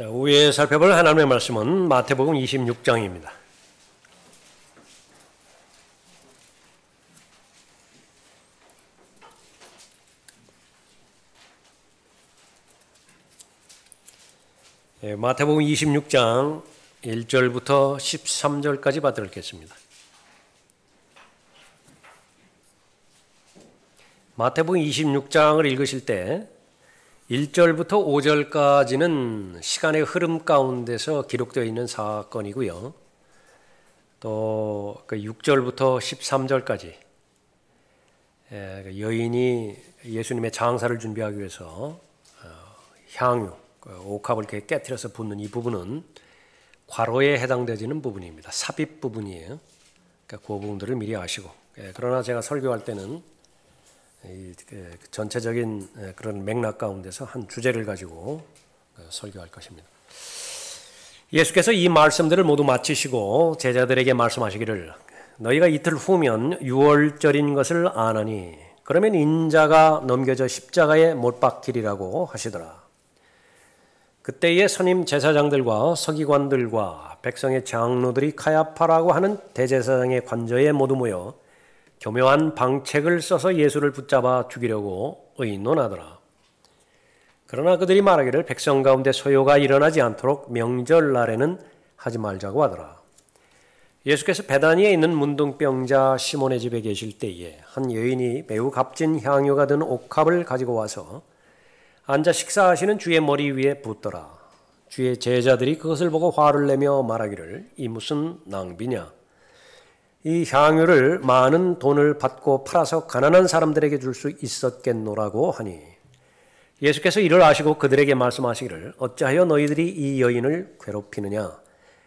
자, 위에 살펴볼 하나님의 말씀은 마태복음 26장입니다. 마태복음 26장 1절부터 13절까지 받들겠습니다. 마태복음 26장을 읽으실 때 1절부터 5절까지는 시간의 흐름 가운데서 기록되어 있는 사건이고요. 또 6절부터 13절까지 여인이 예수님의 장사를 준비하기 위해서 향유, 옥합을 깨뜨려서 붓는 이 부분은 과로에 해당되지는 부분입니다. 삽입 부분이에요. 그 부분들을 미리 아시고. 그러나 제가 설교할 때는 전체적인 그런 맥락 가운데서 한 주제를 가지고 설교할 것입니다. 예수께서 이 말씀들을 모두 마치시고 제자들에게 말씀하시기를 너희가 이틀 후면 유월절인 것을 아나니 그러면 인자가 넘겨져 십자가에 못 박히리라고 하시더라. 그때의 선임 제사장들과 서기관들과 백성의 장로들이 카야파라고 하는 대제사장의 관저에 모두 모여 교묘한 방책을 써서 예수를 붙잡아 죽이려고 의논하더라. 그러나 그들이 말하기를 백성 가운데 소요가 일어나지 않도록 명절날에는 하지 말자고 하더라. 예수께서 베다니에 있는 문둥병자 시몬의 집에 계실 때에 한 여인이 매우 값진 향유가 든 옥합을 가지고 와서 앉아 식사하시는 주의 머리 위에 붓더라. 주의 제자들이 그것을 보고 화를 내며 말하기를 이 무슨 낭비냐. 이 향유를 많은 돈을 받고 팔아서 가난한 사람들에게 줄 수 있었겠노라고 하니 예수께서 이를 아시고 그들에게 말씀하시기를 어찌하여 너희들이 이 여인을 괴롭히느냐.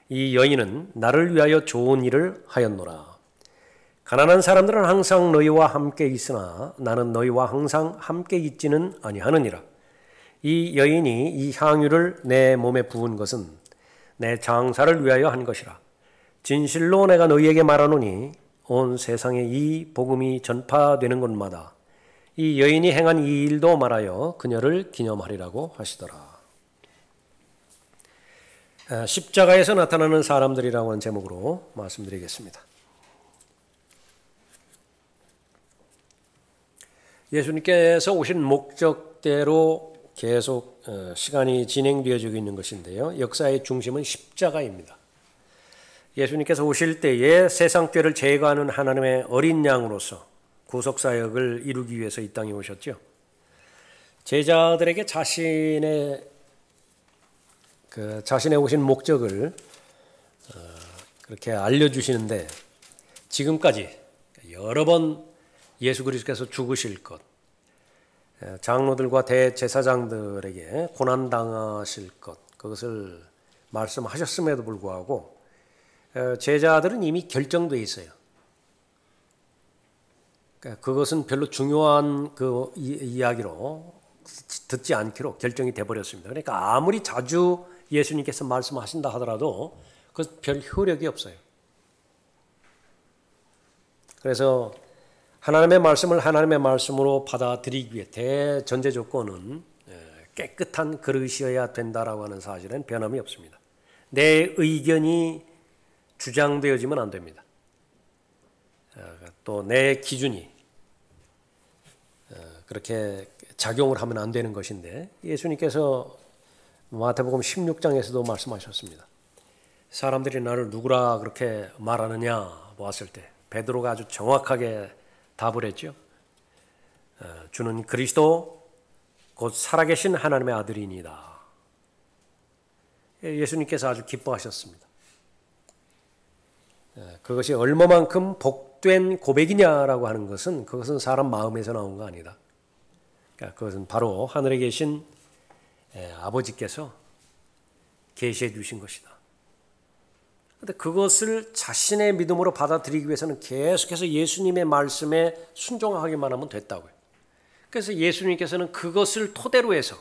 이 여인은 나를 위하여 좋은 일을 하였노라. 가난한 사람들은 항상 너희와 함께 있으나 나는 너희와 항상 함께 있지는 아니하느니라. 이 여인이 이 향유를 내 몸에 부은 것은 내 장사를 위하여 한 것이라. 진실로 내가 너희에게 말하노니 온 세상에 이 복음이 전파되는 곳마다 이 여인이 행한 이 일도 말하여 그녀를 기념하리라고 하시더라. 십자가에서 나타나는 사람들이라고 하는 제목으로 말씀드리겠습니다. 예수님께서 오신 목적대로 계속 시간이 진행되어지고 있는 것인데요. 역사의 중심은 십자가입니다. 예수님께서 오실 때에 세상 죄를 제거하는 하나님의 어린 양으로서 구속사역을 이루기 위해서 이 땅에 오셨죠. 제자들에게 자신의 오신 목적을 그렇게 알려주시는데 지금까지 여러 번 예수 그리스도께서 죽으실 것, 장로들과 대제사장들에게 고난당하실 것, 그것을 말씀하셨음에도 불구하고 제자들은 이미 결정되어 있어요. 그것은 별로 중요한 그 이야기로 듣지 않기로 결정이 되어버렸습니다. 그러니까 아무리 자주 예수님께서 말씀하신다 하더라도 그 별 효력이 없어요. 그래서 하나님의 말씀을 하나님의 말씀으로 받아들이기 위해 대전제 조건은 깨끗한 그릇이어야 된다라고 하는 사실은 변함이 없습니다. 내 의견이 주장되어지면 안 됩니다. 또 내 기준이 그렇게 작용을 하면 안 되는 것인데 예수님께서 마태복음 16장에서도 말씀하셨습니다. 사람들이 나를 누구라 그렇게 말하느냐 보았을 때 베드로가 아주 정확하게 답을 했죠. 주는 그리스도 곧 살아계신 하나님의 아들이니이다. 예수님께서 아주 기뻐하셨습니다. 그것이 얼마만큼 복된 고백이냐라고 하는 것은 그것은 사람 마음에서 나온 거 아니다. 그것은 바로 하늘에 계신 아버지께서 계시해 주신 것이다. 그런데 그것을 자신의 믿음으로 받아들이기 위해서는 계속해서 예수님의 말씀에 순종하기만 하면 됐다고요. 그래서 예수님께서는 그것을 토대로 해서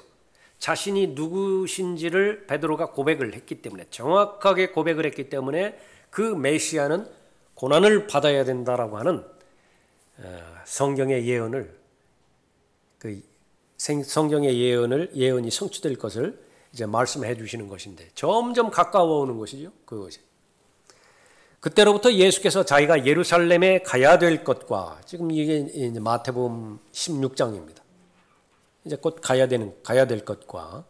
자신이 누구신지를 베드로가 고백을 했기 때문에 정확하게 고백을 했기 때문에 그 메시아는 고난을 받아야 된다라고 하는 성경의 예언을 예언이 성취될 것을 이제 말씀해 주시는 것인데 점점 가까워 오는 것이죠. 그것이. 그때로부터 예수께서 자기가 예루살렘에 가야 될 것과 지금 이게 이제 마태복음 16장입니다. 이제 곧 가야 될 것과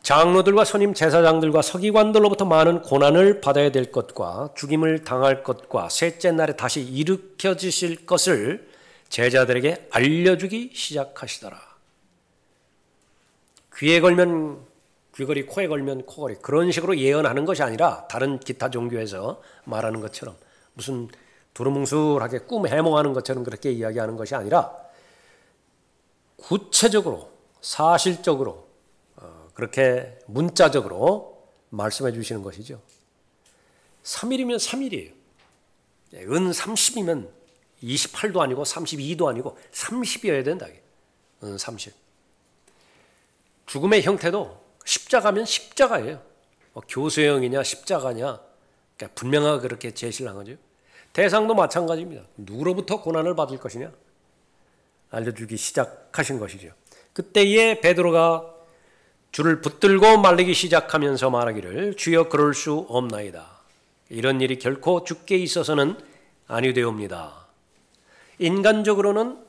장로들과 선임 제사장들과 서기관들로부터 많은 고난을 받아야 될 것과 죽임을 당할 것과 셋째 날에 다시 일으켜지실 것을 제자들에게 알려주기 시작하시더라. 귀에 걸면 귀걸이, 코에 걸면 코걸이, 그런 식으로 예언하는 것이 아니라 다른 기타 종교에서 말하는 것처럼 무슨 두루뭉술하게 꿈 해몽하는 것처럼 그렇게 이야기하는 것이 아니라 구체적으로 사실적으로 그렇게 문자적으로 말씀해 주시는 것이죠. 3일이면 3일이에요. 은 30이면 28도 아니고 32도 아니고 30이어야 된다. 은 30. 죽음의 형태도 십자가면 십자가예요. 교수형이냐 십자가냐 그러니까 분명하게 그렇게 제시를 한 거죠. 대상도 마찬가지입니다. 누구로부터 고난을 받을 것이냐 알려주기 시작하신 것이죠. 그때에 베드로가 줄을 붙들고 말리기 시작하면서 말하기를 주여 그럴 수 없나이다. 이런 일이 결코 주께 있어서는 아니되옵니다. 인간적으로는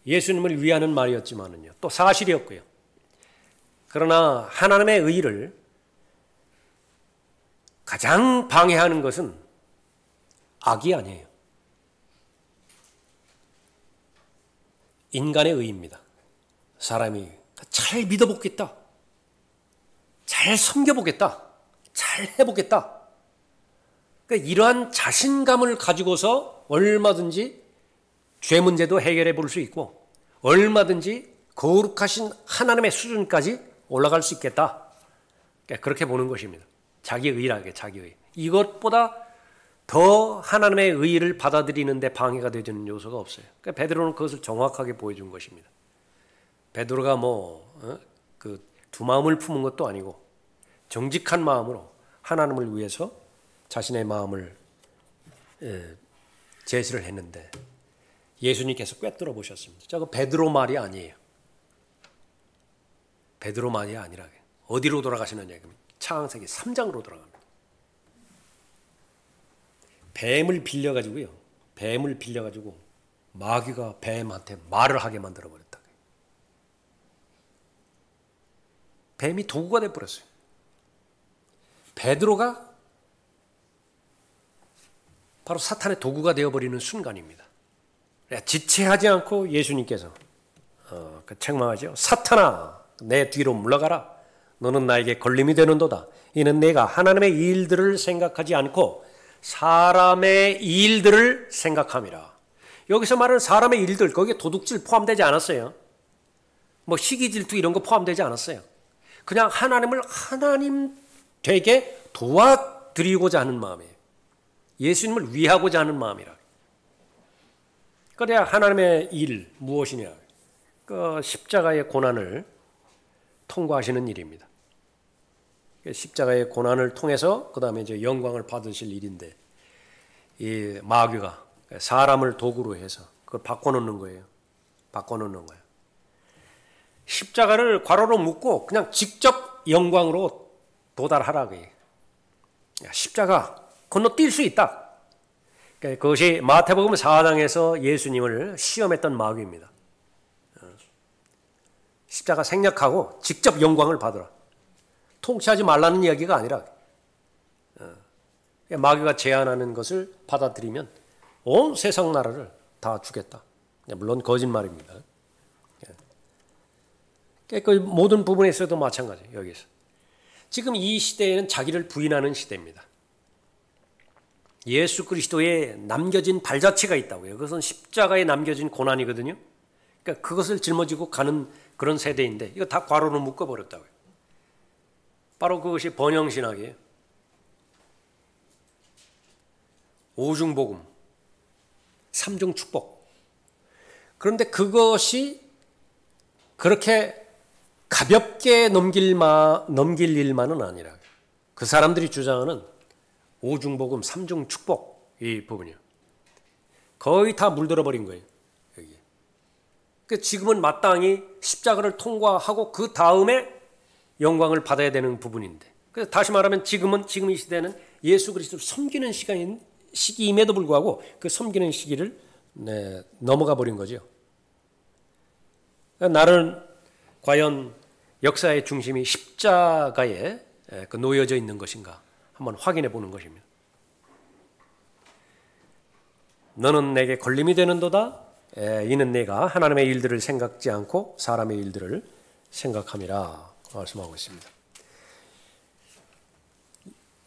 예수님을 위하는 말이었지만은요. 또 사실이었고요. 그러나 하나님의 의를 가장 방해하는 것은 악이 아니에요. 인간의 의입니다. 사람이 잘 믿어보겠다. 잘 섬겨보겠다. 잘 해보겠다. 그러니까 이러한 자신감을 가지고서 얼마든지 죄 문제도 해결해 볼 수 있고 얼마든지 거룩하신 하나님의 수준까지 올라갈 수 있겠다. 그러니까 그렇게 보는 것입니다. 자기의 의라게 자기의. 이것보다 더 하나님의 의를 받아들이는 데 방해가 되는 요소가 없어요. 그러니까 베드로는 그것을 정확하게 보여준 것입니다. 베드로가 그 두 마음을 품은 것도 아니고 정직한 마음으로 하나님을 위해서 자신의 마음을 제시를 했는데 예수님께서 꿰뚫어 보셨습니다. 저 베드로 말이 아니에요. 베드로 말이 아니라 어디로 돌아가시느냐 그러면 창세기 3장으로 돌아갑니다. 뱀을 빌려가지고요. 뱀을 빌려가지고 마귀가 뱀한테 말을 하게 만들어 버렸다. 뱀이 도구가 돼버렸어요. 베드로가 바로 사탄의 도구가 되어버리는 순간입니다. 지체하지 않고 예수님께서 책망하죠. 사탄아 내 뒤로 물러가라. 너는 나에게 걸림이 되는도다. 이는 내가 하나님의 일들을 생각하지 않고 사람의 일들을 생각함이라. 여기서 말하는 사람의 일들 거기에 도둑질 포함되지 않았어요. 뭐 시기 질투 이런 거 포함되지 않았어요. 그냥 하나님을 하나님 되게 도와드리고자 하는 마음이에요. 예수님을 위하고자 하는 마음이라. 그래야 하나님의 일 무엇이냐? 그 십자가의 고난을 통과하시는 일입니다. 십자가의 고난을 통해서 그 다음에 이제 영광을 받으실 일인데 이 마귀가 사람을 도구로 해서 그걸 바꿔놓는 거예요. 바꿔놓는 거예요. 십자가를 괄호로 묶고 그냥 직접 영광으로 도달하라고 해요. 십자가 건너뛸 수 있다. 그것이 마태복음 4장에서 예수님을 시험했던 마귀입니다. 십자가 생략하고 직접 영광을 받으라. 통치하지 말라는 이야기가 아니라 마귀가 제안하는 것을 받아들이면 온 세상 나라를 다 주겠다. 물론 거짓말입니다. 그 모든 부분에서도 마찬가지예요. 여기서 지금 이 시대에는 자기를 부인하는 시대입니다. 예수 그리스도에 남겨진 발자취가 있다고요. 그것은 십자가에 남겨진 고난이거든요. 그러니까 그것을 짊어지고 가는 그런 세대인데 이거 다 괄호로 묶어버렸다고요. 바로 그것이 번영신학이에요. 오중복음, 삼중축복. 그런데 그것이 그렇게 가볍게 넘길 일만은 아니라 그 사람들이 주장하는 오중복음, 삼중축복 이 부분이요. 거의 다 물들어 버린 거예요. 여기. 지금은 마땅히 십자가를 통과하고 그 다음에 영광을 받아야 되는 부분인데, 그래서 다시 말하면 지금 이 시대는 예수 그리스도를 섬기는 시기임에도 불구하고 그 섬기는 시기를 넘어가 버린 거죠. 나는 과연 역사의 중심이 십자가에 놓여져 있는 것인가 한번 확인해 보는 것입니다. 너는 내게 걸림이 되는도다. 이는 내가 하나님의 일들을 생각지 않고 사람의 일들을 생각함이라 말씀하고 있습니다.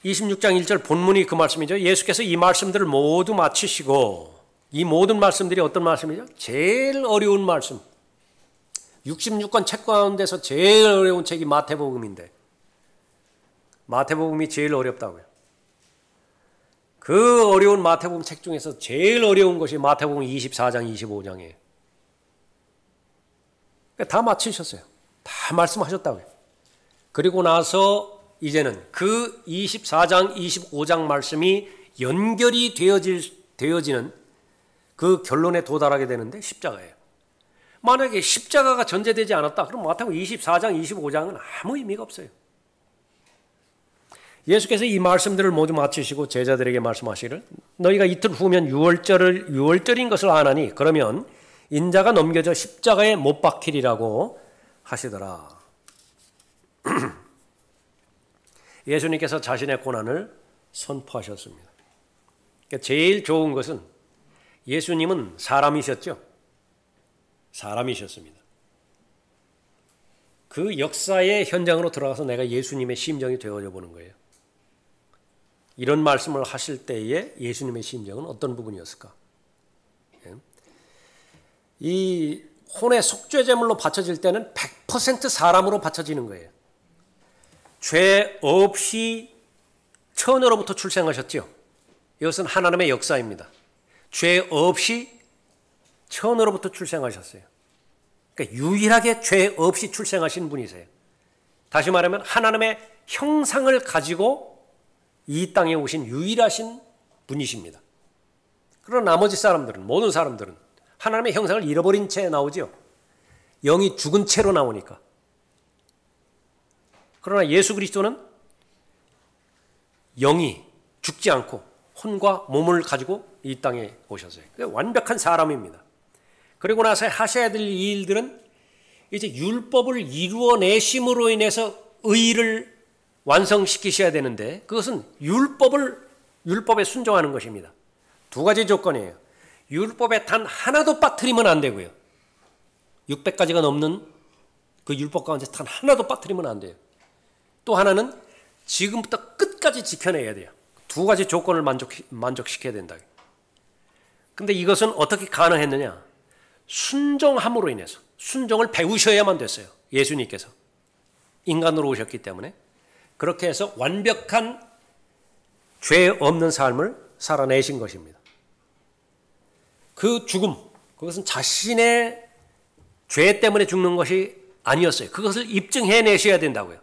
26장 1절 본문이 그 말씀이죠. 예수께서 이 말씀들을 모두 마치시고, 이 모든 말씀들이 어떤 말씀이죠? 제일 어려운 말씀. 66권 책 가운데서 제일 어려운 책이 마태복음인데, 마태복음이 제일 어렵다고요. 그 어려운 마태복음 책 중에서 제일 어려운 것이 마태복음 24장, 25장이에요. 다 마치셨어요. 다 말씀하셨다고요. 그리고 나서 이제는 그 24장, 25장 말씀이 연결이 되어지는 그 결론에 도달하게 되는데 십자가예요. 만약에 십자가가 전제되지 않았다, 그럼 마태복음 24장, 25장은 아무 의미가 없어요. 예수께서 이 말씀들을 모두 마치시고 제자들에게 말씀하시기를 너희가 이틀 후면 유월절인 것을 아나니 그러면 인자가 넘겨져 십자가에 못 박히리라고 하시더라. 예수님께서 자신의 고난을 선포하셨습니다. 그러니까 제일 좋은 것은 예수님은 사람이셨죠. 사람이셨습니다. 그 역사의 현장으로 들어가서 내가 예수님의 심정이 되어져 보는 거예요. 이런 말씀을 하실 때에 예수님의 심정은 어떤 부분이었을까? 이 혼의 속죄제물로 바쳐질 때는 100% 사람으로 바쳐지는 거예요. 죄 없이 처녀로부터 출생하셨죠. 이것은 하나님의 역사입니다. 죄 없이 처녀로부터 출생하셨어요. 그러니까 유일하게 죄 없이 출생하신 분이세요. 다시 말하면 하나님의 형상을 가지고 이 땅에 오신 유일하신 분이십니다. 그러나 나머지 사람들은, 모든 사람들은 하나님의 형상을 잃어버린 채 나오죠. 영이 죽은 채로 나오니까. 그러나 예수 그리스도는 영이 죽지 않고 혼과 몸을 가지고 이 땅에 오셨어요. 완벽한 사람입니다. 그리고 나서 하셔야 될 이 일들은 이제 율법을 이루어내심으로 인해서 의를 완성시키셔야 되는데, 그것은 율법에 순종하는 것입니다. 두 가지 조건이에요. 율법에 단 하나도 빠뜨리면 안 되고요. 600가지가 넘는 그 율법 가운데 단 하나도 빠뜨리면 안 돼요. 또 하나는 지금부터 끝까지 지켜내야 돼요. 두 가지 조건을 만족시켜야 된다. 근데 이것은 어떻게 가능했느냐? 순종함으로 인해서, 순종을 배우셔야만 됐어요. 예수님께서 인간으로 오셨기 때문에. 그렇게 해서 완벽한 죄 없는 삶을 살아내신 것입니다. 그 죽음, 그것은 자신의 죄 때문에 죽는 것이 아니었어요. 그것을 입증해내셔야 된다고요.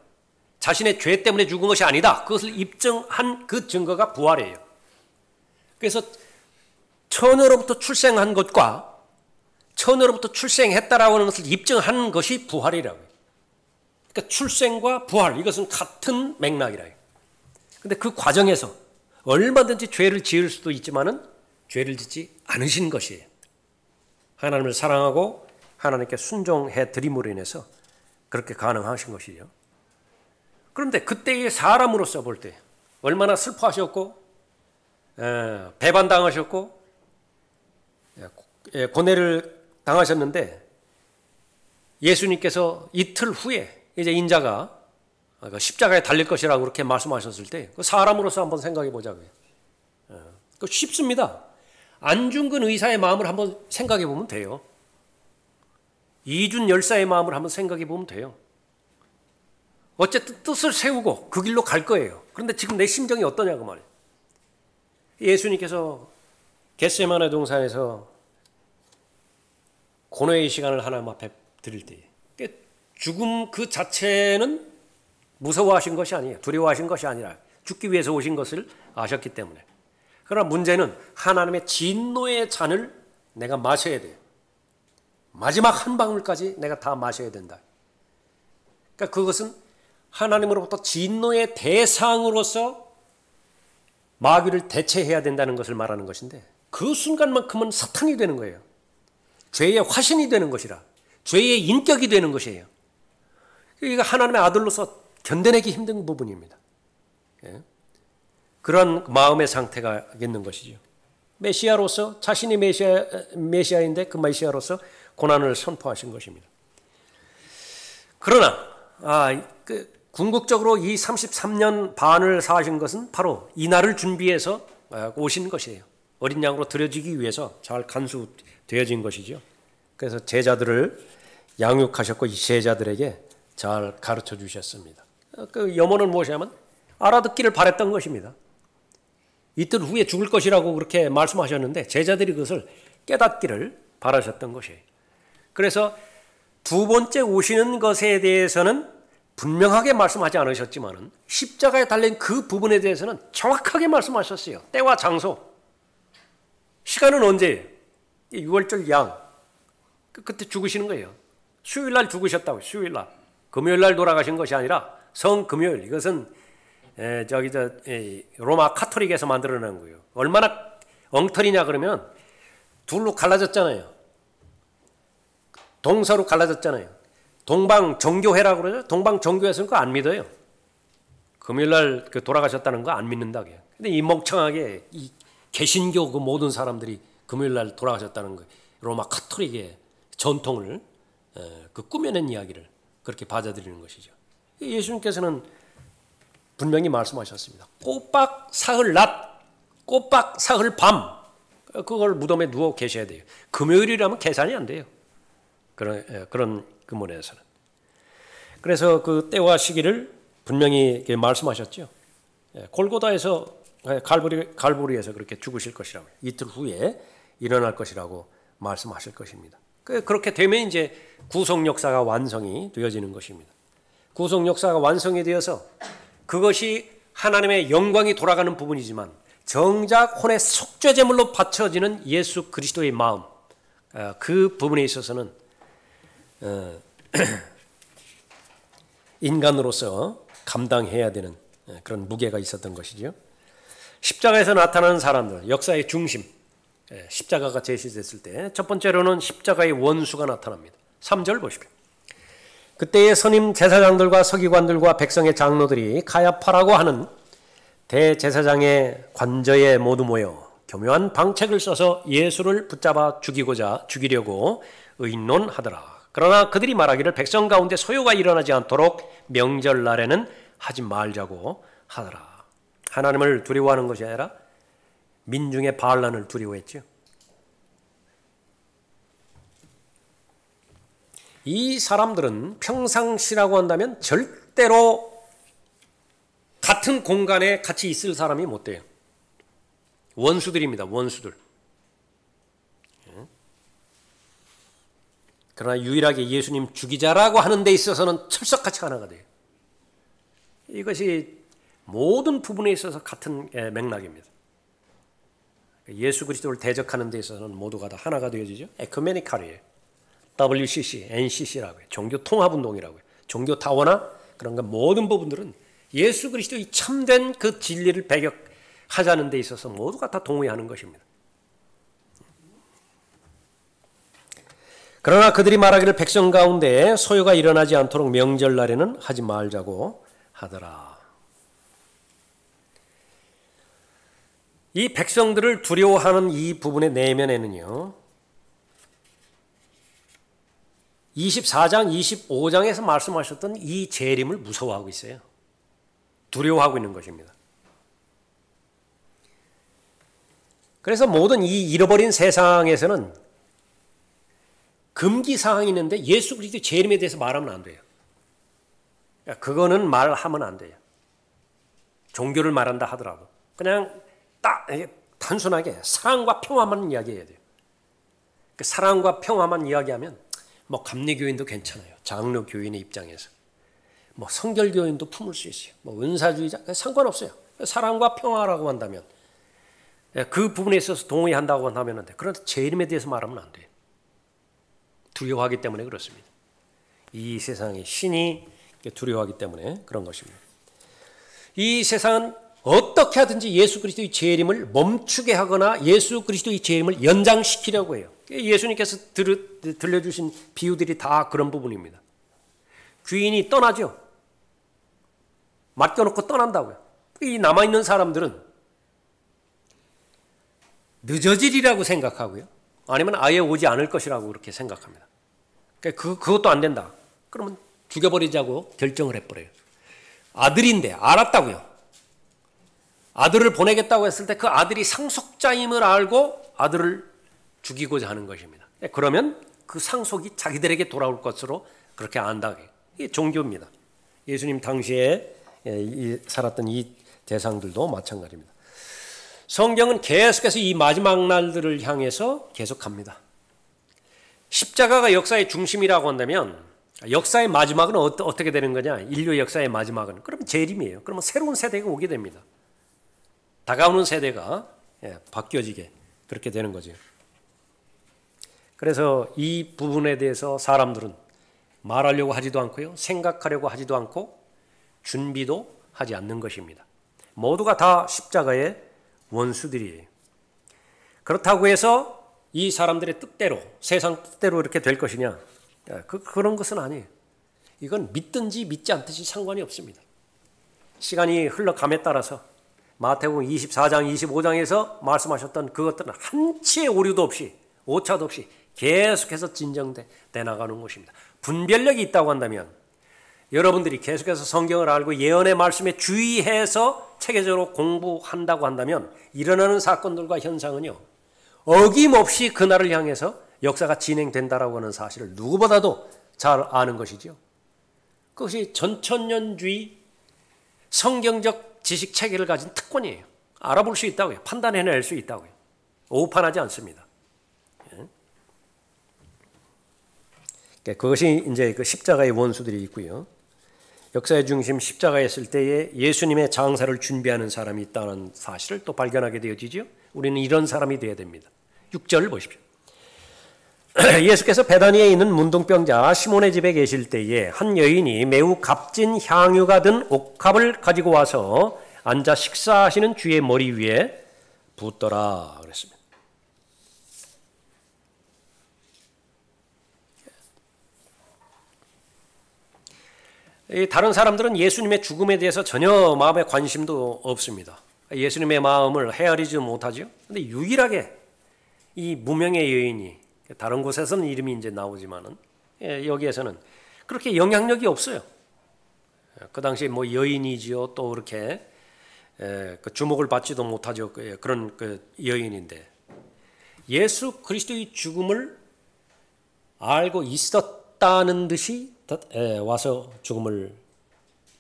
자신의 죄 때문에 죽은 것이 아니다. 그것을 입증한 그 증거가 부활이에요. 그래서 처녀로부터 출생한 것과 처녀로부터 출생했다라고 하는 것을 입증한 것이 부활이라고요. 그러니까 출생과 부활, 이것은 같은 맥락이라요. 그런데 그 과정에서 얼마든지 죄를 지을 수도 있지만은 죄를 짓지 않으신 것이에요. 하나님을 사랑하고 하나님께 순종해 드림으로 인해서 그렇게 가능하신 것이죠. 그런데 그때의 사람으로서 볼 때 얼마나 슬퍼하셨고 배반당하셨고 고뇌를 당하셨는데, 예수님께서 이틀 후에 이제 인자가 십자가에 달릴 것이라고 그렇게 말씀하셨을 때 그 사람으로서 한번 생각해 보자고요. 그 쉽습니다. 안중근 의사의 마음을 한번 생각해 보면 돼요. 이준 열사의 마음을 한번 생각해 보면 돼요. 어쨌든 뜻을 세우고 그 길로 갈 거예요. 그런데 지금 내 심정이 어떠냐고 말이에요. 예수님께서 겟세마네 동산에서 고뇌의 시간을 하나님 앞에 드릴 때 죽음 그 자체는 무서워하신 것이 아니에요. 두려워하신 것이 아니라 죽기 위해서 오신 것을 아셨기 때문에. 그러나 문제는 하나님의 진노의 잔을 내가 마셔야 돼요. 마지막 한 방울까지 내가 다 마셔야 된다. 그러니까 그것은 하나님으로부터 진노의 대상으로서 마귀를 대체해야 된다는 것을 말하는 것인데 그 순간만큼은 사탄이 되는 거예요. 죄의 화신이 되는 것이라 죄의 인격이 되는 것이에요. 이거 하나님의 아들로서 견뎌내기 힘든 부분입니다. 예? 그런 마음의 상태가 있는 것이죠. 메시아로서 자신이 메시아인데 그 메시아로서 고난을 선포하신 것입니다. 그러나 궁극적으로 이 33년 반을 사신 것은 바로 이 날을 준비해서 오신 것이에요. 어린 양으로 드려지기 위해서 잘 간수되어진 것이죠. 그래서 제자들을 양육하셨고 이 제자들에게 잘 가르쳐 주셨습니다. 그 염원은 무엇이냐면 알아듣기를 바랬던 것입니다. 이틀 후에 죽을 것이라고 그렇게 말씀하셨는데 제자들이 그것을 깨닫기를 바라셨던 것이에요. 그래서 두 번째 오시는 것에 대해서는 분명하게 말씀하지 않으셨지만 십자가에 달린 그 부분에 대해서는 정확하게 말씀하셨어요. 때와 장소. 시간은 언제예요? 6월절 양. 그때 죽으시는 거예요. 수요일날 죽으셨다고. 수요일날. 금요일날 돌아가신 것이 아니라 성금요일. 이것은 로마 카톨릭에서 만들어낸 거예요. 얼마나 엉터리냐 그러면 둘로 갈라졌잖아요. 동서로 갈라졌잖아요. 동방정교회라고 그러죠. 동방정교회에서는 그거 안 믿어요. 금요일날 돌아가셨다는 거 안 믿는다고 해요. 근데 이 멍청하게 이 개신교 그 모든 사람들이 금요일날 돌아가셨다는 거 로마 카톨릭의 전통을 그 꾸며낸 이야기를 그렇게 받아들이는 것이죠. 예수님께서는 분명히 말씀하셨습니다. 꼬박 사흘 낮, 꼬박 사흘 밤 그걸 무덤에 누워 계셔야 돼요. 금요일이라면 계산이 안 돼요. 그런 근본에서는. 그래서 그 때와 시기를 분명히 말씀하셨죠. 골고다에서 갈보리에서 그렇게 죽으실 것이라고 이틀 후에 일어날 것이라고 말씀하실 것입니다. 그렇게 되면 이제 구속 역사가 완성이 되어지는 것입니다. 구속 역사가 완성이 되어서 그것이 하나님의 영광이 돌아가는 부분이지만 정작 혼의 속죄제물로 바쳐지는 예수 그리스도의 마음 그 부분에 있어서는 인간으로서 감당해야 되는 그런 무게가 있었던 것이죠. 십자가에서 나타나는 사람들, 역사의 중심, 십자가가 제시됐을 때 첫 번째로는 십자가의 원수가 나타납니다. 3절 보십시오. 그때의 선임 제사장들과 서기관들과 백성의 장로들이 가야파라고 하는 대제사장의 관저에 모두 모여 교묘한 방책을 써서 예수를 붙잡아 죽이려고 의논하더라. 그러나 그들이 말하기를 백성 가운데 소요가 일어나지 않도록 명절날에는 하지 말자고 하더라. 하나님을 두려워하는 것이 아니라 민중의 반란을 두려워했죠. 이 사람들은 평상시라고 한다면 절대로 같은 공간에 같이 있을 사람이 못 돼요. 원수들입니다. 원수들. 그러나 유일하게 예수님 죽이자라고 하는 데 있어서는 철석같이 하나가 돼요. 이것이 모든 부분에 있어서 같은 맥락입니다. 예수 그리스도를 대적하는 데 있어서는 모두가 다 하나가 되어지죠. 에큐메니칼이에요. WCC, NCC라고 해요. 종교 통합운동이라고 해요. 종교 타워나 그런 모든 부분들은 예수 그리스도의 참된 그 진리를 배격하자는 데 있어서 모두가 다 동의하는 것입니다. 그러나 그들이 말하기를 백성 가운데 소요가 일어나지 않도록 명절날에는 하지 말자고 하더라. 이 백성들을 두려워하는 이 부분의 내면에는요. 24장, 25장에서 말씀하셨던 이 재림을 무서워하고 있어요. 두려워하고 있는 것입니다. 그래서 모든 이 잃어버린 세상에서는 금기 사항이 있는데 예수 그리스도의 재림에 대해서 말하면 안 돼요. 그거는 말하면 안 돼요. 종교를 말한다 하더라도 그냥 딱 단순하게 사랑과 평화만 이야기해야 돼요. 그 사랑과 평화만 이야기하면 뭐 감리교인도 괜찮아요. 장로교인의 입장에서 뭐 성결교인도 품을 수 있어요. 뭐 은사주의자 상관없어요. 사랑과 평화라고 한다면 그 부분에 있어서 동의한다고 하면 돼. 그런데 재림에 대해서 말하면 안 돼요. 두려워하기 때문에 그렇습니다. 이 세상에 신이 두려워하기 때문에 그런 것입니다. 이 세상은 어떻게 하든지 예수 그리스도의 재림을 멈추게 하거나 예수 그리스도의 재림을 연장시키려고 해요. 예수님께서 들려주신 비유들이 다 그런 부분입니다. 귀인이 떠나죠. 맡겨놓고 떠난다고요. 이 남아있는 사람들은 늦어지리라고 생각하고요. 아니면 아예 오지 않을 것이라고 그렇게 생각합니다. 그것도 안 된다. 그러면 죽여버리자고 결정을 해버려요. 아들인데 알았다고요. 아들을 보내겠다고 했을 때 그 아들이 상속자임을 알고 아들을 죽이고자 하는 것입니다. 그러면 그 상속이 자기들에게 돌아올 것으로 그렇게 안다. 이게 종교입니다. 예수님 당시에 살았던 이 대상들도 마찬가지입니다. 성경은 계속해서 이 마지막 날들을 향해서 계속합니다. 십자가가 역사의 중심이라고 한다면 역사의 마지막은 어떻게 되는 거냐? 인류의 역사의 마지막은 그러면 재림이에요. 그러면 새로운 세대가 오게 됩니다. 다가오는 세대가 바뀌어지게 그렇게 되는 거죠. 그래서 이 부분에 대해서 사람들은 말하려고 하지도 않고요. 생각하려고 하지도 않고 준비도 하지 않는 것입니다. 모두가 다 십자가의 원수들이에요. 그렇다고 해서 이 사람들의 뜻대로 세상 뜻대로 이렇게 될 것이냐? 그런 것은 아니에요. 이건 믿든지 믿지 않든지 상관이 없습니다. 시간이 흘러감에 따라서 마태복음 24장 25장에서 말씀하셨던 그것들은 한치의 오류도 없이 오차도 없이 계속해서 진정돼 나가는 것입니다. 분별력이 있다고 한다면 여러분들이 계속해서 성경을 알고 예언의 말씀에 주의해서 체계적으로 공부한다고 한다면 일어나는 사건들과 현상은요 어김없이 그날을 향해서 역사가 진행된다라고 하는 사실을 누구보다도 잘 아는 것이죠. 그것이 전천년주의 성경적 지식 체계를 가진 특권이에요. 알아볼 수 있다고요. 판단해낼 수 있다고요. 오판하지 않습니다. 그것이 이제 그 십자가의 원수들이 있고요. 역사의 중심 십자가에 있을 때에 예수님의 장사를 준비하는 사람이 있다는 사실을 또 발견하게 되어지죠. 우리는 이런 사람이 되어야 됩니다. 6절을 보십시오. 예수께서 베다니에 있는 문둥병자 시몬의 집에 계실 때에 한 여인이 매우 값진 향유가 든 옥합을 가지고 와서 앉아 식사하시는 주의 머리 위에 붓더라 그랬습니다. 다른 사람들은 예수님의 죽음에 대해서 전혀 마음에 관심도 없습니다. 예수님의 마음을 헤아리지 못하죠. 그런데 유일하게 이 무명의 여인이 다른 곳에서는 이름이 이제 나오지만은 여기에서는 그렇게 영향력이 없어요. 그 당시에 뭐 여인이지요, 또 그렇게 주목을 받지도 못하죠. 그런 여인인데 예수 그리스도의 죽음을 알고 있었다는 듯이 와서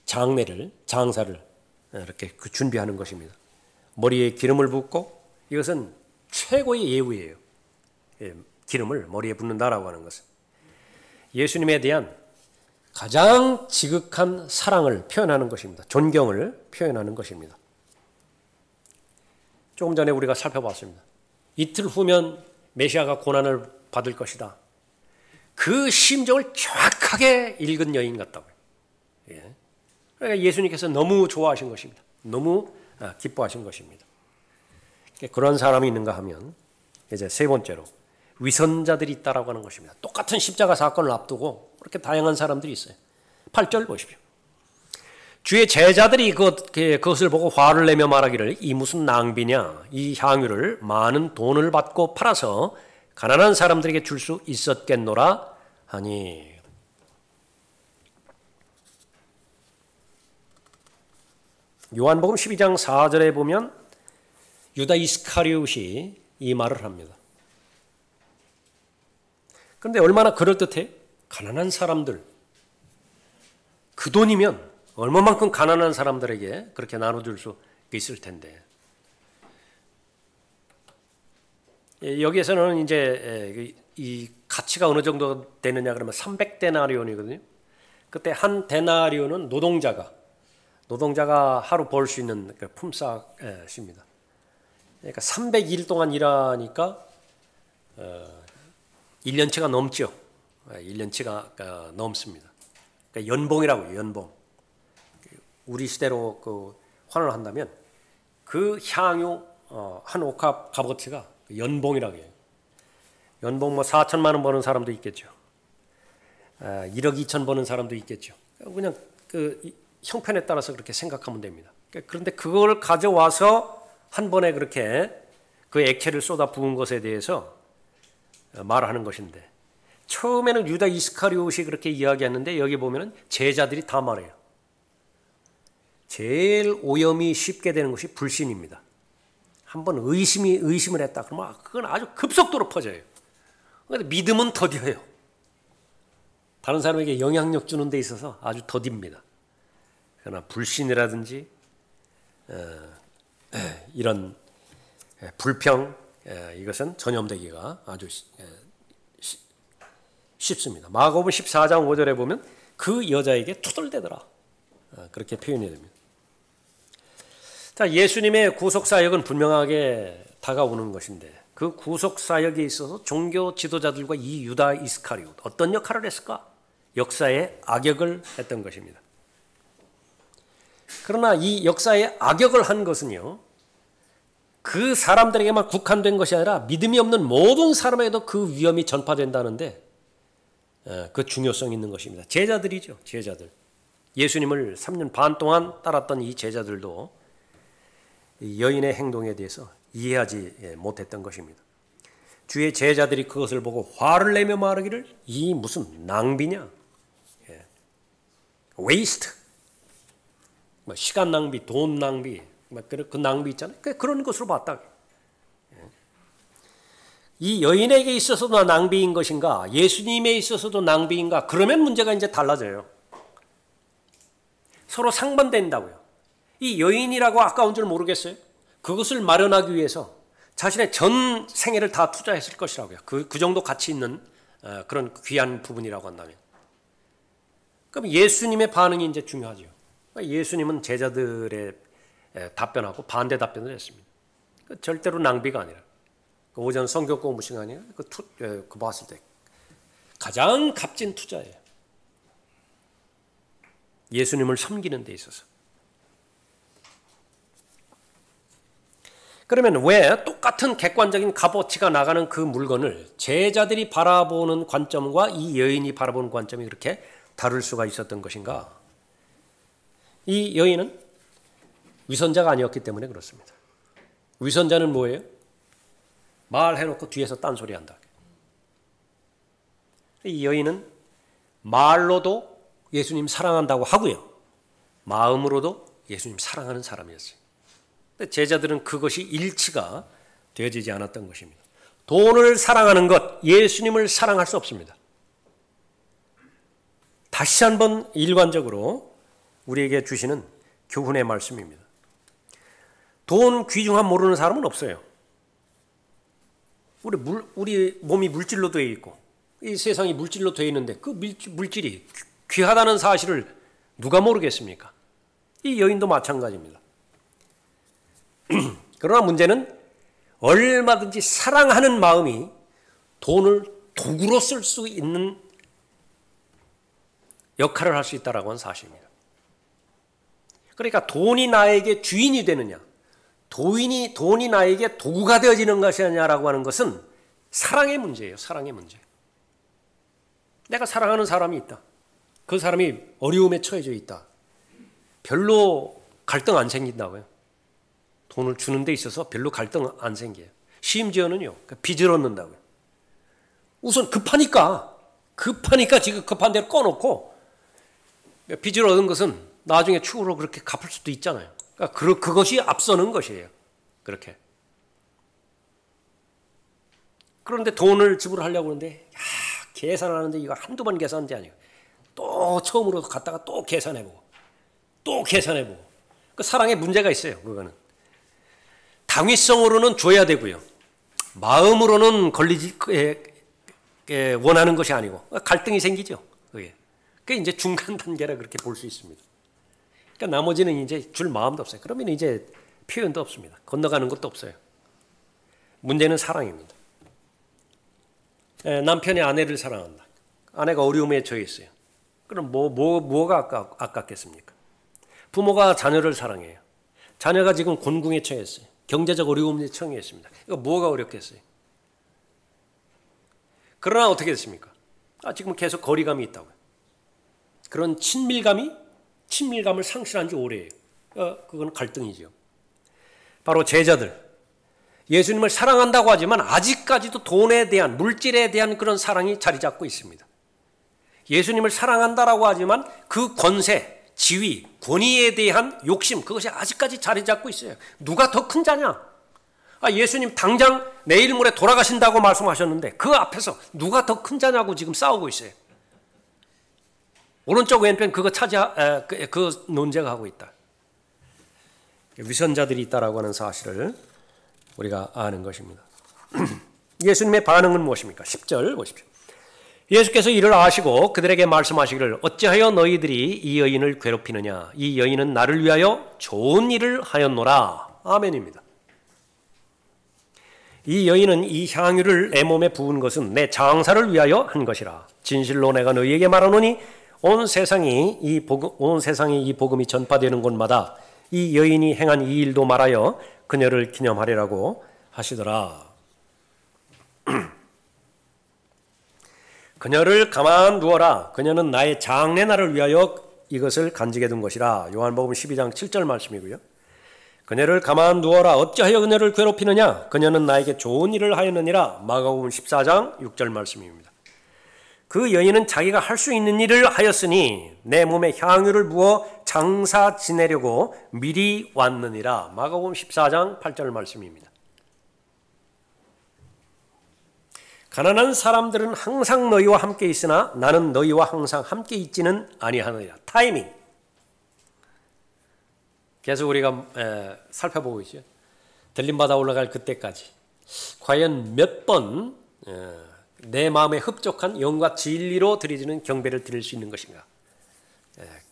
장사를 이렇게 준비하는 것입니다. 머리에 기름을 붓고 이것은 최고의 예우예요. 기름을 머리에 붓는다라고 하는 것은 예수님에 대한 가장 지극한 사랑을 표현하는 것입니다. 존경을 표현하는 것입니다. 조금 전에 우리가 살펴봤습니다. 이틀 후면 메시아가 고난을 받을 것이다. 그 심정을 정확하게 읽은 여인 같다고요. 그러니까 예수님께서 너무 좋아하신 것입니다. 너무 기뻐하신 것입니다. 그런 사람이 있는가 하면 이제 세 번째로 위선자들이 있다라고 하는 것입니다. 똑같은 십자가 사건을 앞두고 그렇게 다양한 사람들이 있어요. 8절 보십시오. 주의 제자들이 그것을 보고 화를 내며 말하기를 이 무슨 낭비냐, 이 향유를 많은 돈을 받고 팔아서 가난한 사람들에게 줄 수 있었겠노라 하니. 요한복음 12장 4절에 보면 유다 이스카리옷이 이 말을 합니다. 그런데 얼마나 그럴듯해? 가난한 사람들, 그 돈이면 얼마만큼 가난한 사람들에게 그렇게 나눠줄 수 있을 텐데. 여기에서는 이제 이 가치가 어느 정도 되느냐 그러면 300데나리온이거든요. 그때 한 데나리온은 노동자가 하루 벌 수 있는 품삯입니다. 그러니까 300일 동안 일하니까 1년치가 넘죠. 1년치가 넘습니다. 그러니까 연봉이라고요. 연봉. 우리 시대로 그 환원을 한다면 그 향유 한 옥합 값어치가 연봉이라고 해요. 연봉 뭐 4천만 원 버는 사람도 있겠죠. 1억 2천 버는 사람도 있겠죠. 그냥 그 형편에 따라서 그렇게 생각하면 됩니다. 그런데 그걸 가져와서 한 번에 그렇게 그 액체를 쏟아 부은 것에 대해서 말하는 것인데, 처음에는 유다 이스카리옷이 그렇게 이야기했는데 여기 보면은 제자들이 다 말해요. 제일 오염이 쉽게 되는 것이 불신입니다. 한번 의심을 했다 그러면 그건 아주 급속도로 퍼져요. 그런데 믿음은 더뎌요. 다른 사람에게 영향력 주는 데 있어서 아주 더딥니다. 그러나 불신이라든지 이런 불평, 이것은 전염되기가 아주 쉽습니다. 마가복음 14장 5절에 보면 그 여자에게 투덜대더라, 그렇게 표현이 됩니다. 자, 예수님의 구속사역은 분명하게 다가오는 것인데, 그 구속사역에 있어서 종교 지도자들과 이 유다 이스카리옷 어떤 역할을 했을까? 역사의 악역을 했던 것입니다. 그러나 이 역사의 악역을 한 것은요, 그 사람들에게만 국한된 것이 아니라 믿음이 없는 모든 사람에게도 그 위험이 전파된다는데 그 중요성이 있는 것입니다. 제자들이죠. 제자들. 예수님을 3년 반 동안 따랐던 이 제자들도 이 여인의 행동에 대해서 이해하지 못했던 것입니다. 주의 제자들이 그것을 보고 화를 내며 말하기를, 이 무슨 낭비냐, 웨이스트, 시간 낭비, 돈 낭비, 그 낭비 있잖아요. 그런 것으로 봤다. 이 여인에게 있어서도 낭비인 것인가, 예수님에 있어서도 낭비인가, 그러면 문제가 이제 달라져요. 서로 상반된다고요. 이 여인이라고 아까운 줄 모르겠어요? 그것을 마련하기 위해서 자신의 전 생애를 다 투자했을 것이라고요. 그 정도 가치 있는 그런 귀한 부분이라고 한다면. 그럼 예수님의 반응이 이제 중요하죠. 예수님은 제자들의 답변하고 반대 답변을 했습니다. 절대로 낭비가 아니라, 오전 성경 공부 시간에 그 봤을 때 가장 값진 투자예요. 예수님을 섬기는 데 있어서. 그러면 왜 똑같은 객관적인 값어치가 나가는 그 물건을 제자들이 바라보는 관점과 이 여인이 바라보는 관점이 그렇게 다를 수가 있었던 것인가? 이 여인은 위선자가 아니었기 때문에 그렇습니다. 위선자는 뭐예요? 말해놓고 뒤에서 딴소리 한다. 이 여인은 말로도 예수님 사랑한다고 하고요, 마음으로도 예수님 사랑하는 사람이었어요. 근데 제자들은 그것이 일치가 되어지지 않았던 것입니다. 돈을 사랑하는 것, 예수님을 사랑할 수 없습니다. 다시 한번 일관적으로 우리에게 주시는 교훈의 말씀입니다. 돈 귀중함 모르는 사람은 없어요. 우리 몸이 물질로 되어 있고 이 세상이 물질로 되어 있는데 그 물질이 귀하다는 사실을 누가 모르겠습니까? 이 여인도 마찬가지입니다. 그러나 문제는 얼마든지 사랑하는 마음이 돈을 도구로 쓸 수 있는 역할을 할 수 있다는 건 사실입니다. 그러니까 돈이 나에게 주인이 되느냐, 돈이 나에게 도구가 되어지는 것이냐라고 하는 것은 사랑의 문제예요. 사랑의 문제. 내가 사랑하는 사람이 있다. 그 사람이 어려움에 처해져 있다. 별로 갈등 안 생긴다고요. 돈을 주는 데 있어서 별로 갈등 안 생겨요. 심지어는요, 빚을 얻는다고요. 우선 급하니까 지금 급한 대로 꺼놓고 빚을 얻은 것은 나중에 추후로 그렇게 갚을 수도 있잖아요. 그러니까 그것이 앞서는 것이에요. 그렇게. 그런데 돈을 지불하려고 하는데 계산하는데 이거 한두 번 계산한 게 아니에요. 또 처음으로 갔다가 또 계산해보고 그 사랑에 문제가 있어요. 그거는 당위성으로는 줘야 되고요, 마음으로는 원하는 것이 아니고 갈등이 생기죠. 그게 이제 중간 단계라 그렇게 볼 수 있습니다. 그러니까 나머지는 이제 줄 마음도 없어요. 그러면 이제 표현도 없습니다. 건너가는 것도 없어요. 문제는 사랑입니다. 남편이 아내를 사랑한다. 아내가 어려움에 처해 있어요. 그럼 뭐가 아깝겠습니까? 부모가 자녀를 사랑해요. 자녀가 지금 곤궁에 처했어요. 경제적 어려움에 처했습니다. 이거 뭐가 어렵겠어요? 그러나 어떻게 됐습니까? 지금 계속 거리감이 있다고요. 그런 친밀감을 상실한 지 오래예요. 그건 갈등이죠. 바로 제자들. 예수님을 사랑한다고 하지만 아직까지도 돈에 대한, 물질에 대한 그런 사랑이 자리 잡고 있습니다. 예수님을 사랑한다라고 하지만 그 권세, 지위, 권위에 대한 욕심, 그것이 아직까지 자리 잡고 있어요. 누가 더 큰 자냐? 예수님 당장 내일 모레 돌아가신다고 말씀하셨는데 그 앞에서 누가 더 큰 자냐고 지금 싸우고 있어요. 오른쪽 왼편 그 논쟁을 하고 있다. 위선자들이 있다라고 하는 사실을 우리가 아는 것입니다. 예수님의 반응은 무엇입니까? 10절 보십시오. 예수께서 이를 아시고 그들에게 말씀하시기를 어찌하여 너희들이 이 여인을 괴롭히느냐? 이 여인은 나를 위하여 좋은 일을 하였노라. 아멘입니다. 이 여인은 이 향유를 내 몸에 부은 것은 내 장사를 위하여 한 것이라. 진실로 내가 너희에게 말하노니 온 세상이 이 복음이 전파되는 곳마다 이 여인이 행한 이 일도 말하여 그녀를 기념하리라고 하시더라. 그녀를 가만두어라. 그녀는 나의 장래날을 위하여 이것을 간직해 둔 것이라. 요한복음 12장 7절 말씀이고요. 그녀를 가만두어라. 어찌하여 그녀를 괴롭히느냐? 그녀는 나에게 좋은 일을 하였느니라. 마가복음 14장 6절 말씀입니다. 그 여인은 자기가 할 수 있는 일을 하였으니 내 몸에 향유를 부어 장사 지내려고 미리 왔느니라. 마가복음 14장 8절 말씀입니다. 가난한 사람들은 항상 너희와 함께 있으나 나는 너희와 항상 함께 있지는 아니하느니라. 타이밍. 계속 우리가 살펴보고 있죠. 들림받아 올라갈 그때까지 과연 몇 번 내 마음에 흡족한 영과 진리로 드려지는 경배를 드릴 수 있는 것인가?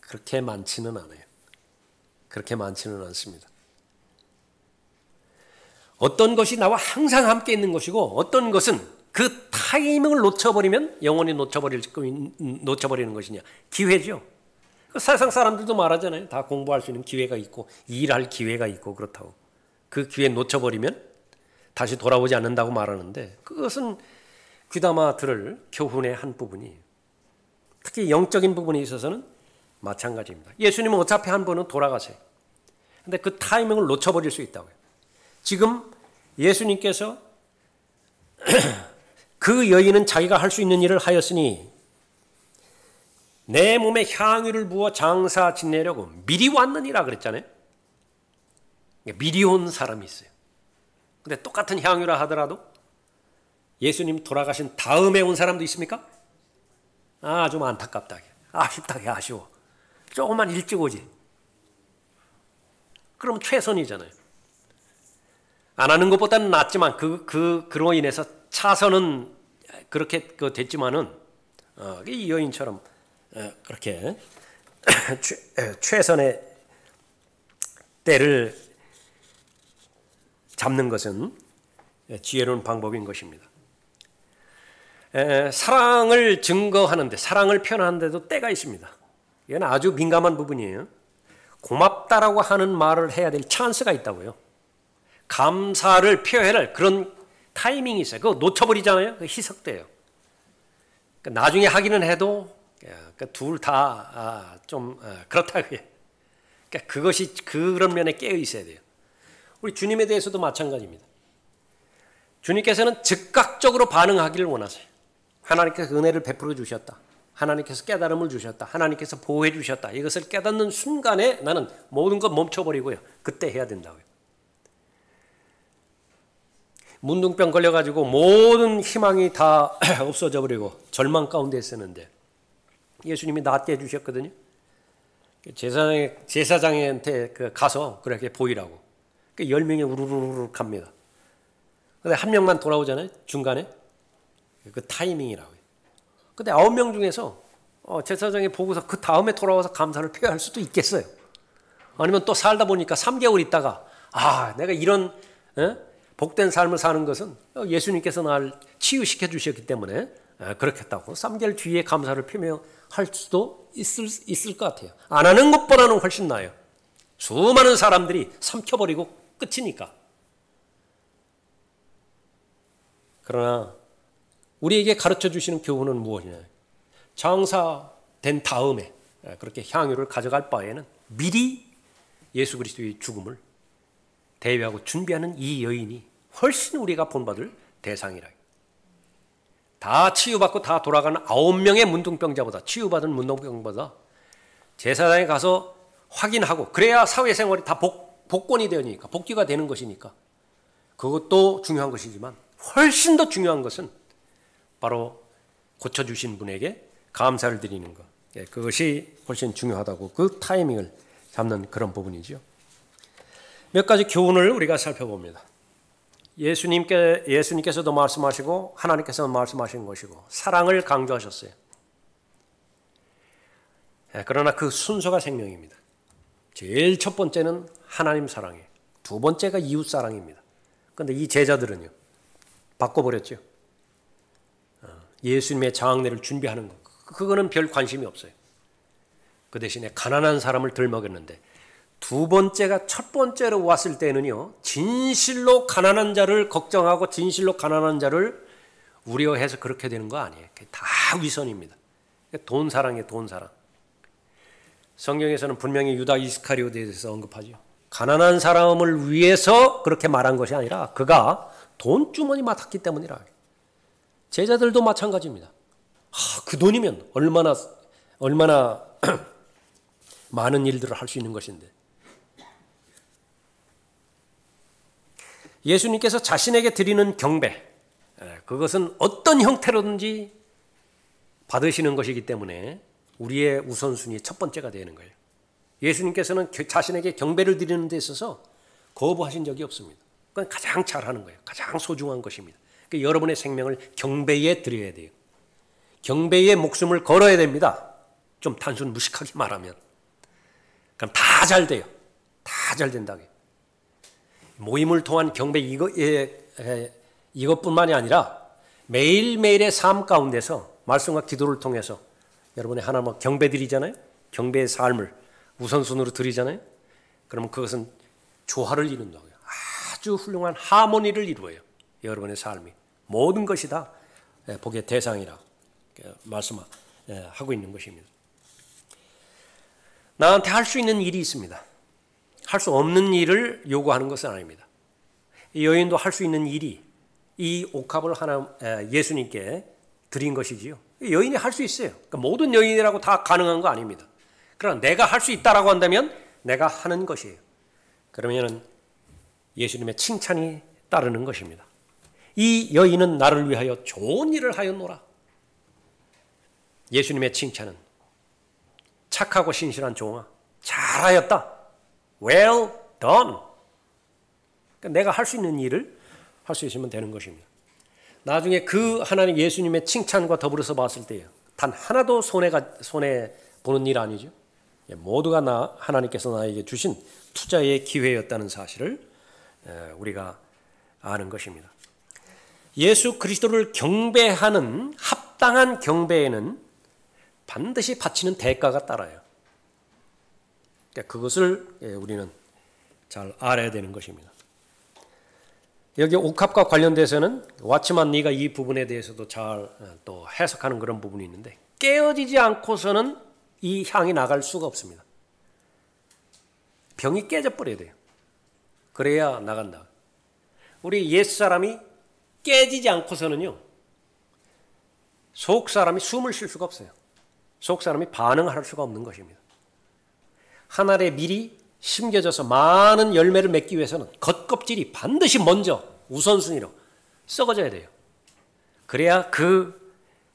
그렇게 많지는 않아요. 그렇게 많지는 않습니다. 어떤 것이 나와 항상 함께 있는 것이고 어떤 것은 그 타이밍을 놓쳐버리면 영원히 놓쳐버리는 것이냐? 기회죠. 세상 사람들도 말하잖아요. 다 공부할 수 있는 기회가 있고 일할 기회가 있고 그렇다고. 그 기회 놓쳐버리면 다시 돌아오지 않는다고 말하는데 그것은 귀담아 들을 교훈의 한 부분이에요. 특히 영적인 부분에 있어서는 마찬가지입니다. 예수님은 어차피 한 번은 돌아가세요. 근데 그 타이밍을 놓쳐버릴 수 있다고요. 지금 예수님께서 그 여인은 자기가 할 수 있는 일을 하였으니 내 몸에 향유를 부어 장사 지내려고 미리 왔느니라 그랬잖아요. 미리 온 사람이 있어요. 근데 똑같은 향유라 하더라도 예수님 돌아가신 다음에 온 사람도 있습니까? 좀 안타깝다. 아쉽다. 아쉬워. 조금만 일찍 오지. 그럼 최선이잖아요. 안 하는 것보다는 낫지만 그로 인해서 차선은 그렇게 됐지만은 이 여인처럼 그렇게 최선의 때를 잡는 것은 지혜로운 방법인 것입니다. 사랑을 증거하는데 사랑을 표현하는데도 때가 있습니다. 이건 아주 민감한 부분이에요. 고맙다라고 하는 말을 해야 될 찬스가 있다고요. 감사를 표현할 그런 타이밍이 있어요. 그거 놓쳐버리잖아요. 그거 희석돼요. 나중에 하기는 해도 둘 다 좀 그렇다고요. 그것이 그런 면에 깨어 있어야 돼요. 우리 주님에 대해서도 마찬가지입니다. 주님께서는 즉각적으로 반응하기를 원하세요. 하나님께서 은혜를 베풀어 주셨다. 하나님께서 깨달음을 주셨다. 하나님께서 보호해 주셨다. 이것을 깨닫는 순간에 나는 모든 것 멈춰버리고요. 그때 해야 된다고요. 문둥병 걸려가지고 모든 희망이 다 없어져 버리고 절망 가운데 있었는데 예수님이 낫게 해주셨거든요. 제사장한테 가서 그렇게 보이라고. 10명이 우르르르 갑니다. 근데 한 명만 돌아오잖아요. 중간에. 그 타이밍이라고요. 근데 9명 중에서 제사장이 보고서 그 다음에 돌아와서 감사를 표현할 수도 있겠어요. 아니면 또 살다 보니까 3개월 있다가 내가 이런 복된 삶을 사는 것은 예수님께서 날 치유시켜 주셨기 때문에 그렇겠다고 3개월 뒤에 감사를 표명할 수도 있을 것 같아요. 안 하는 것보다는 훨씬 나아요. 수많은 사람들이 삼켜버리고 끝이니까. 그러나 우리에게 가르쳐 주시는 교훈은 무엇이냐? 장사된 다음에 그렇게 향유를 가져갈 바에는 미리 예수 그리스도의 죽음을 대비하고 준비하는 이 여인이 훨씬 우리가 본받을 대상이라. 다 치유받고 다 돌아가는 9명의 문둥병자보다, 치유받은 문둥병보다 제사장에 가서 확인하고 그래야 사회생활이 다 복권이 되니까, 복귀가 되는 것이니까 그것도 중요한 것이지만 훨씬 더 중요한 것은 바로 고쳐주신 분에게 감사를 드리는 것. 그것이 훨씬 중요하다고 그 타이밍을 잡는 그런 부분이죠. 몇 가지 교훈을 우리가 살펴봅니다. 예수님께서도 말씀하시고 하나님께서도 말씀하신 것이고 사랑을 강조하셨어요. 그러나 그 순서가 생명입니다. 제일 첫 번째는 하나님 사랑이에요. 두 번째가 이웃 사랑입니다. 그런데 이 제자들은요, 바꿔버렸죠. 예수님의 장례를 준비하는 것, 그거는 별 관심이 없어요. 그 대신에 가난한 사람을 덜 먹였는데, 두 번째가 첫 번째로 왔을 때는요, 진실로 가난한 자를 걱정하고 진실로 가난한 자를 우려해서 그렇게 되는 거 아니에요. 다 위선입니다. 돈 사랑이에요, 돈 사랑. 성경에서는 분명히 유다 이스카리오트에 대해서 언급하죠. 가난한 사람을 위해서 그렇게 말한 것이 아니라 그가 돈 주머니 맡았기 때문이라. 제자들도 마찬가지입니다. 그 돈이면 얼마나 많은 일들을 할 수 있는 것인데. 예수님께서 자신에게 드리는 경배, 그것은 어떤 형태로든지 받으시는 것이기 때문에 우리의 우선순위 첫 번째가 되는 거예요. 예수님께서는 자신에게 경배를 드리는 데 있어서 거부하신 적이 없습니다. 그건 가장 잘하는 거예요. 가장 소중한 것입니다. 그러니까 여러분의 생명을 경배에 드려야 돼요. 경배에 목숨을 걸어야 됩니다. 좀 단순 무식하게 말하면. 그럼 다 잘 돼요. 다 잘 된다고요. 모임을 통한 경배 이것뿐만이 아니라 매일매일의 삶 가운데서 말씀과 기도를 통해서 여러분의 하나님 경배 드리잖아요. 경배의 삶을 우선순위로 드리잖아요. 그러면 그것은 조화를 이룬다고요. 아주 훌륭한 하모니를 이루어요. 여러분의 삶이. 모든 것이 다 복의 대상이라 말씀하고 있는 것입니다. 나한테 할 수 있는 일이 있습니다. 할 수 없는 일을 요구하는 것은 아닙니다. 이 여인도 할 수 있는 일이 이 옥합을 예수님께 드린 것이지요. 여인이 할 수 있어요. 그러니까 모든 여인이라고 다 가능한 거 아닙니다. 그러나 내가 할 수 있다라고 한다면 내가 하는 것이에요. 그러면 예수님의 칭찬이 따르는 것입니다. 이 여인은 나를 위하여 좋은 일을 하였노라. 예수님의 칭찬은 착하고 신실한 종아, 잘하였다. Well done. 그러니까 내가 할 수 있는 일을 할 수 있으면 되는 것입니다. 나중에 그 하나님 예수님의 칭찬과 더불어서 봤을 때요, 단 하나도 손해 보는 일 아니죠. 모두가 하나님께서 나에게 주신 투자의 기회였다는 사실을 우리가 아는 것입니다. 예수 그리스도를 경배하는 합당한 경배에는 반드시 바치는 대가가 따라요. 그것을 우리는 잘 알아야 되는 것입니다. 여기 옥합과 관련돼서는 왔지만 네가 이 부분에 대해서도 잘 또 해석하는 그런 부분이 있는데, 깨어지지 않고서는 이 향이 나갈 수가 없습니다. 병이 깨져버려야 돼요. 그래야 나간다. 우리 옛사람이 깨지지 않고서는요, 속사람이 숨을 쉴 수가 없어요. 속사람이 반응할 수가 없는 것입니다. 한 알의 밀이 심겨져서 많은 열매를 맺기 위해서는 겉껍질이 반드시 먼저 우선순위로 썩어져야 돼요. 그래야 그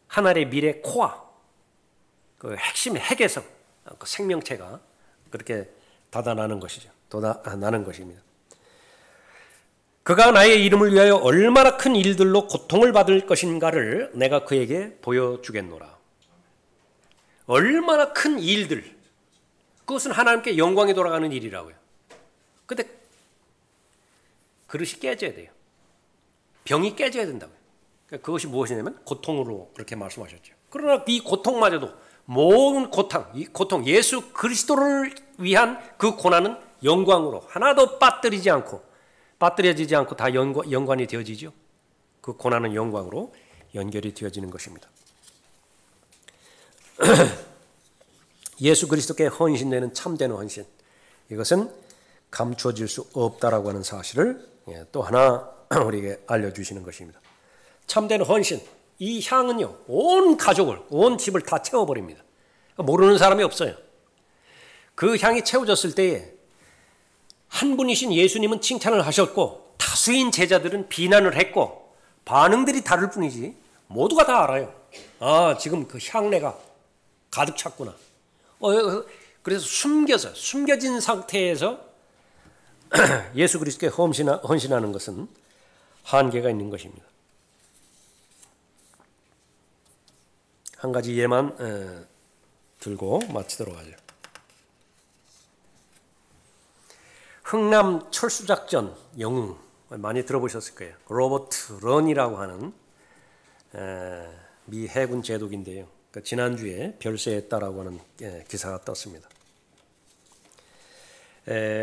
한 알의 밀의 코아, 그 핵심의 핵에서 그 생명체가 그렇게 돋아나는 것이죠. 돋아나는 것입니다. 그가 나의 이름을 위하여 얼마나 큰 일들로 고통을 받을 것인가를 내가 그에게 보여주겠노라. 얼마나 큰 일들, 그것은 하나님께 영광이 돌아가는 일이라고요. 그런데 그릇이 깨져야 돼요. 병이 깨져야 된다고요. 그것이 무엇이냐면 고통으로 그렇게 말씀하셨죠. 그러나 이 고통마저도 모든 고통, 예수 그리스도를 위한 그 고난은 영광으로 하나도 빠뜨려지지 않고 다 연관이 되어지죠. 그 고난은 영광으로 연결이 되어지는 것입니다. 예수 그리스도께 헌신되는 참된 헌신, 이것은 감추어질 수 없다라고 하는 사실을 또 하나 우리에게 알려주시는 것입니다. 참된 헌신, 이 향은요 온 가족을, 온 집을 다 채워버립니다. 모르는 사람이 없어요. 그 향이 채워졌을 때에 한 분이신 예수님은 칭찬을 하셨고 다수인 제자들은 비난을 했고 반응들이 다를 뿐이지 모두가 다 알아요. 아, 지금 그 향내가 가득 찼구나. 그래서 숨겨진 상태에서 예수 그리스도께 헌신하는 것은 한계가 있는 것입니다. 한 가지 예만 들고 마치도록 하죠. 흥남 철수작전 영웅 많이 들어보셨을 거예요. 로버트 런이라고 하는 미 해군 제독인데요. 지난주에 별세했다라고 하는 기사가 떴습니다.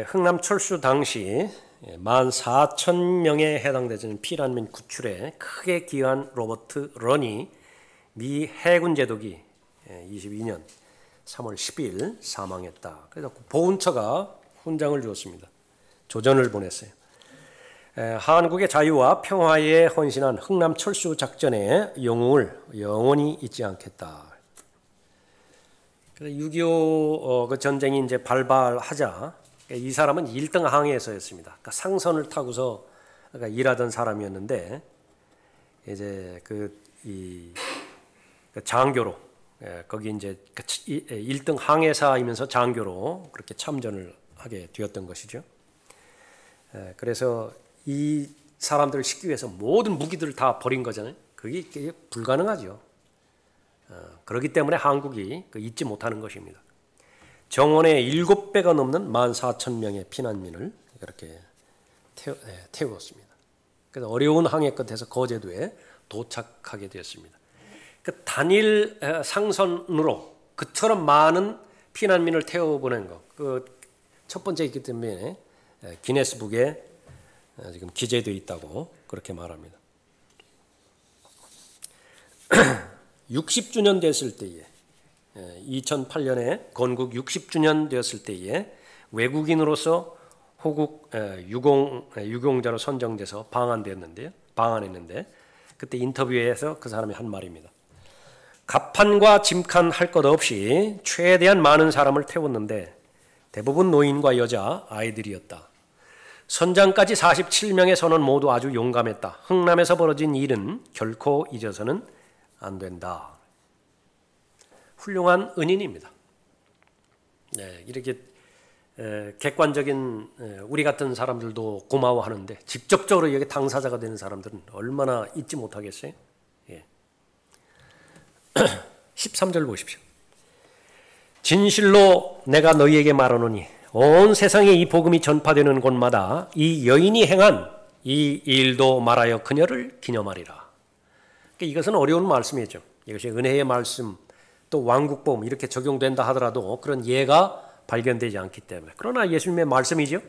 흥남 철수 당시 14,000명에 해당되는 피난민 구출에 크게 기여한 로버트 런이 미 해군 제독이 22년 3월 10일 사망했다. 그래서 보훈처가 훈장을 주었습니다. 조전을 보냈어요. 한국의 자유와 평화에 헌신한 흥남 철수 작전의 영웅을 영원히 잊지 않겠다. 6.25 그 전쟁이 이제 발발하자 이 사람은 1등 항해에서였습니다. 그러니까 상선을 타고서 일하던 사람이었는데 이제 이 장교로 거기 이제 1등 항해사이면서 장교로 그렇게 참전을 하게 되었던 것이죠. 그래서 이 사람들을 싣기 위해서 모든 무기들을 다 버린 거잖아요. 그게 불가능하죠. 그렇기 때문에 한국이 잊지 못하는 것입니다. 정원의 7배가 넘는 14,000명의 피난민을 이렇게 태웠습니다. 그래서 어려운 항해 끝에서 거제도에 도착하게 되었습니다. 그 단일 상선으로 그처럼 많은 피난민을 태워보낸 것, 그 첫 번째이기 때문에 기네스북에 지금 기재되어 있다고 그렇게 말합니다. 60주년 됐을 때에 2008년에 건국 60주년 되었을 때에 외국인으로서 호국 유공자로 선정돼서 방한했는데 그때 인터뷰에서 그 사람이 한 말입니다. 갑판과 짐칸 할 것 없이 최대한 많은 사람을 태웠는데 대부분 노인과 여자, 아이들이었다. 선장까지 47명의 선원 모두 아주 용감했다. 흥남에서 벌어진 일은 결코 잊어서는 안 된다. 훌륭한 은인입니다. 이렇게 객관적인 우리 같은 사람들도 고마워하는데 직접적으로 여기 당사자가 되는 사람들은 얼마나 잊지 못하겠어요? 13절 보십시오. 진실로 내가 너희에게 말하노니 온 세상에 이 복음이 전파되는 곳마다 이 여인이 행한 이 일도 말하여 그녀를 기념하리라. 그러니까 이것은 어려운 말씀이죠. 이것이 은혜의 말씀 또 왕국보험 이렇게 적용된다 하더라도 그런 예가 발견되지 않기 때문에. 그러나 예수님의 말씀이죠.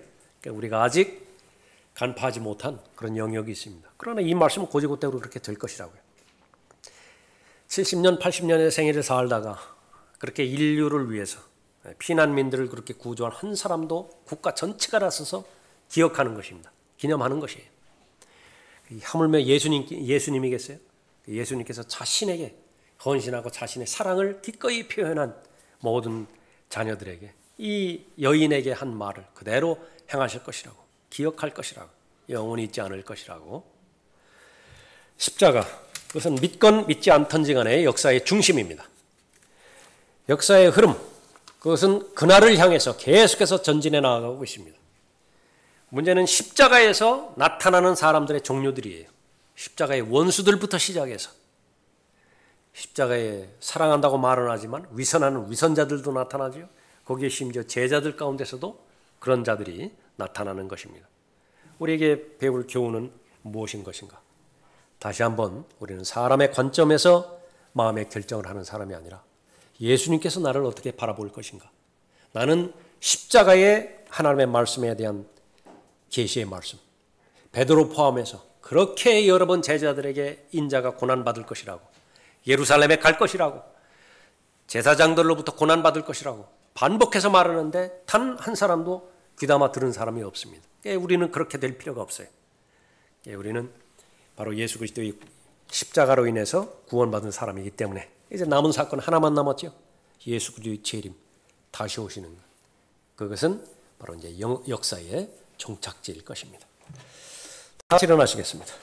그러니까 우리가 아직 간파하지 못한 그런 영역이 있습니다. 그러나 이 말씀은 고지고대로 그렇게 될 것이라고요. 70년, 80년의 생애를 살다가 그렇게 인류를 위해서 피난민들을 그렇게 구조한 한 사람도 국가 전체가 나서서 기억하는 것입니다. 기념하는 것이에요. 하물며 예수님이겠어요? 예수님께서 자신에게 헌신하고 자신의 사랑을 기꺼이 표현한 모든 자녀들에게 이 여인에게 한 말을 그대로 행하실 것이라고, 기억할 것이라고, 영원히 잊지 않을 것이라고. 십자가, 그것은 믿건 믿지 않던지 간의 역사의 중심입니다. 역사의 흐름, 그것은 그날을 향해서 계속해서 전진해 나가고 있습니다. 문제는 십자가에서 나타나는 사람들의 종류들이에요. 십자가의 원수들부터 시작해서 십자가에 사랑한다고 말은 하지만 위선하는 위선자들도 나타나죠. 거기에 심지어 제자들 가운데서도 그런 자들이 나타나는 것입니다. 우리에게 배울 교훈은 무엇인 것인가? 다시 한번 우리는 사람의 관점에서 마음의 결정을 하는 사람이 아니라 예수님께서 나를 어떻게 바라볼 것인가? 나는 십자가의 하나님의 말씀에 대한 계시의 말씀, 베드로 포함해서 그렇게 여러 번 제자들에게 인자가 고난받을 것이라고, 예루살렘에 갈 것이라고, 제사장들로부터 고난받을 것이라고 반복해서 말하는데 단 한 사람도 귀담아 들은 사람이 없습니다. 우리는 그렇게 될 필요가 없어요. 우리는 바로 예수 그리스도의 십자가로 인해서 구원받은 사람이기 때문에 이제 남은 사건 하나만 남았죠. 예수 그리스도의 재림, 다시 오시는 것. 그것은 바로 이제 역사의 종착지일 것입니다. 다시 일어나시겠습니다.